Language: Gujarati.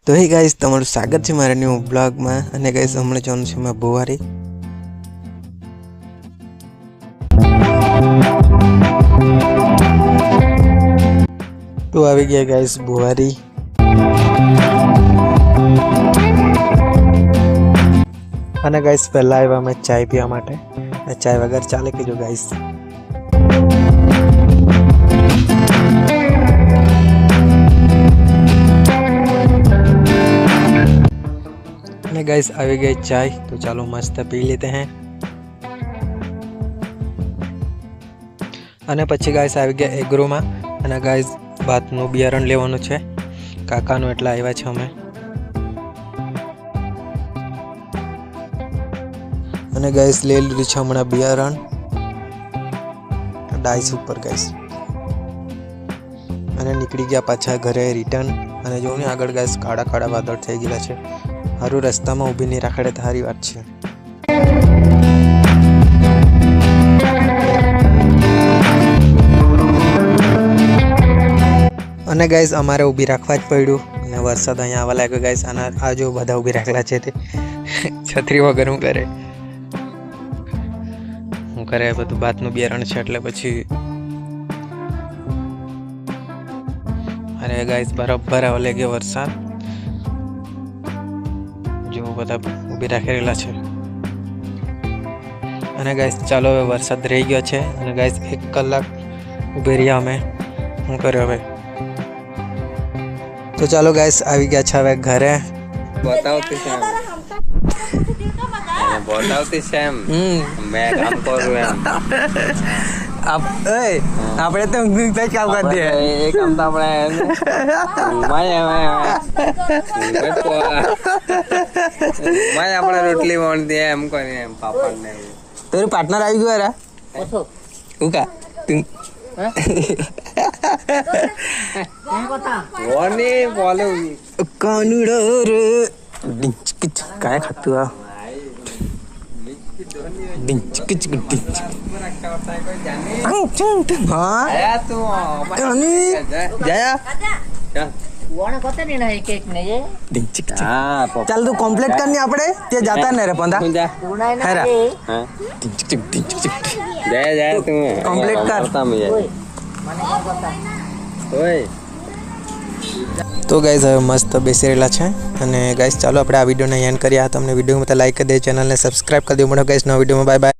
तो हे गाइस તમારું સ્વાગત છે મારા ન્યુ બ્લોગ માં અને ગાइस હમણાં જોવાનું છે મેં ભુવારી તો આવી ગયા ગાइस ભુવારી અને ગાइस પહેલા આવ્યા મેં ચાય પીવા માટે ચાય વગર ચાલે કે જો ગાइस गाइस आ गई चाय तो चलो मस्त पी लेते हैं અને પછી ગાइस આવી ગયા એગ્રો માં અને ગાइस ભાતનું બિયારણ લેવાનું છે કાકાનો એટલા આવ્યા છે અમે અને ગાइस લઈ લીધું છે હમણાં બિયારણ ડાઈસ ઉપર ગાइस અને નીકળી ગયા પાછા ઘરે રિટર્ન અને જો ને આગળ ગાइस કાળા કાળા વાદળ થઈ ગયા છે हारू रस्ता में उभी नहीं राखड़े तो हारी बात है अने गाइस अमारे उभी राखवा ज पड्युं ने वरसाद अहींया आववा लाग्यो गाइस आना आ जो बधा उभी राखेला छे ते छतरी वगर हूँ करे बधुं भातनुं बियारण छे एटले पछी अरे गाइस बराबर आववा लाग्यो वरसाद जो बता उभी राखेला छे अने गाइस चलो हवे वरसाद रही गयो छे अने गाइस 1 कलाक उभे रह्या अमे शुं कर्यो हवे तो चलो गाइस आवी गया छे हवे घरे बतावती छे मैं काम करू एम आप ए આપણે તો ઊંઘ કામ કરતી હે એ કામ તો આપણે માય આપણે રોટલી વણ દે એમ કરીને એમ પાપડ ને તારું પાર્ટનર આવી ગયો યાર ઓછો ઉકા તું વોની બોલે કાનુડો રે ડિંચ કાય ખાતું આ चल तू कम्प्लीट करनी आपड़े ते जाता नहीं रे पंदा कम्प्लीट कर तो गाइस હવે મસ્ત બેસી રહેલા છે અને ગાइस ચાલો આપણે આ વિડિયોને એન્ડ કરીએ. તમને વિડિયો માં લાઈક કરી દે, ચેનલને સબસ્ક્રાઇબ કરી દે. મળો ગાइस નવા વિડિયોમાં. Bye bye.